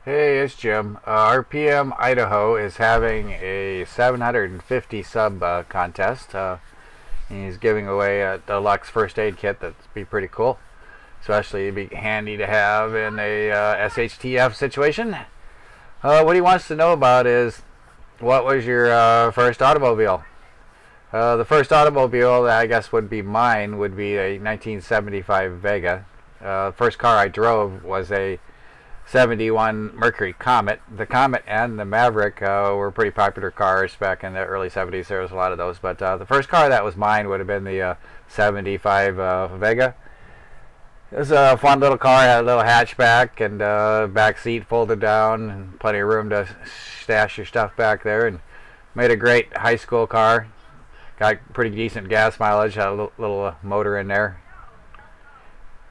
Hey, it's Jim. RPM Idaho is having a 750 sub contest. He's giving away a deluxe first aid kit that'd be pretty cool. Especially it'd be handy to have in a SHTF situation. What he wants to know about is, what was your first automobile? The first automobile that I guess would be mine would be a 1975 Vega. First car I drove was a 71 Mercury Comet. The Comet and the Maverick were pretty popular cars back in the early 70s. There was a lot of those, but the first car that was mine would have been the 75 Vega. It was a fun little car. It had a little hatchback and back seat folded down, and plenty of room to stash your stuff back there, and made a great high school car. Got pretty decent gas mileage. Had a little motor in there.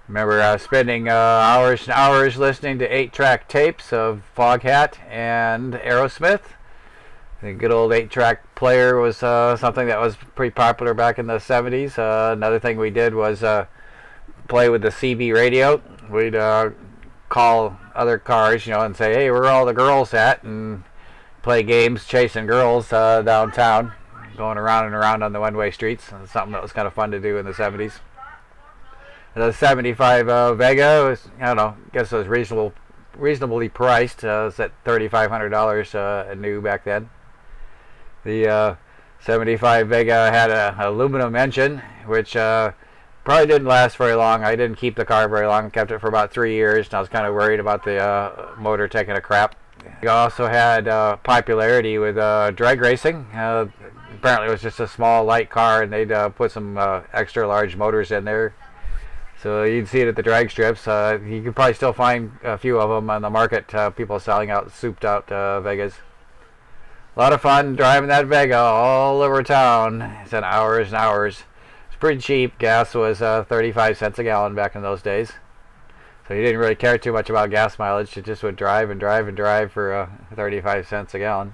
Remember spending hours and hours listening to 8-track tapes of Foghat and Aerosmith. The good old 8-track player was something that was pretty popular back in the 70s. Another thing we did was play with the CB radio. We'd call other cars, and say, hey, where are all the girls at? And play games chasing girls downtown, going around and around on the one-way streets. Something that was kind of fun to do in the 70s. The 75 Vega was, I don't know, I guess it was reasonably priced. It was at $3,500 new back then. The 75 Vega had an aluminum engine, which probably didn't last very long. I didn't keep the car very long. Kept it for about 3 years, and I was kind of worried about the motor taking a crap. It also had popularity with drag racing. Apparently it was just a small, light car, and they'd put some extra large motors in there. So you'd see it at the drag strips. You could probably still find a few of them on the market. People selling out souped out Vegas. A lot of fun driving that Vega all over town. It's an hours and hours. It's pretty cheap. Gas was 35 cents a gallon back in those days. So you didn't really care too much about gas mileage. You just would drive and drive and drive for 35 cents a gallon.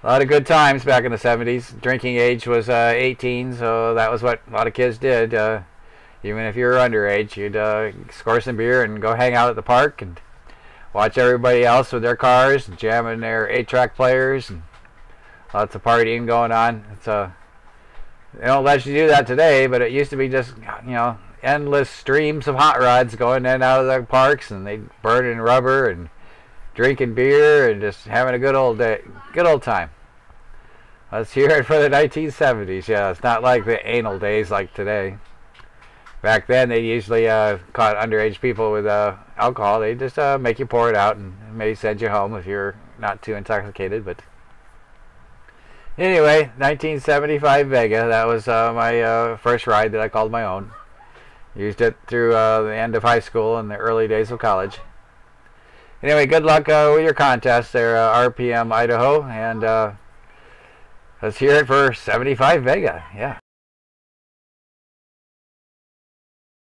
A lot of good times back in the 70s. Drinking age was 18, so that was what a lot of kids did. Even if you were underage, you'd score some beer and go hang out at the park and watch everybody else with their cars and jamming their 8-track players, and lots of partying going on. They don't let you do that today, but it used to be just, endless streams of hot rods going in and out of the parks, and they burning rubber and drinking beer and just having a good old time. Let's hear it for the 1970s. Yeah, it's not like the anal days like today. Back then, they usually caught underage people with alcohol. They just make you pour it out and maybe send you home if you're not too intoxicated. But anyway, 1975 Vega. That was my first ride that I called my own. Used it through the end of high school and the early days of college. Anyway, good luck with your contest there, RPM Idaho, and let's hear it for 75 Vega. Yeah.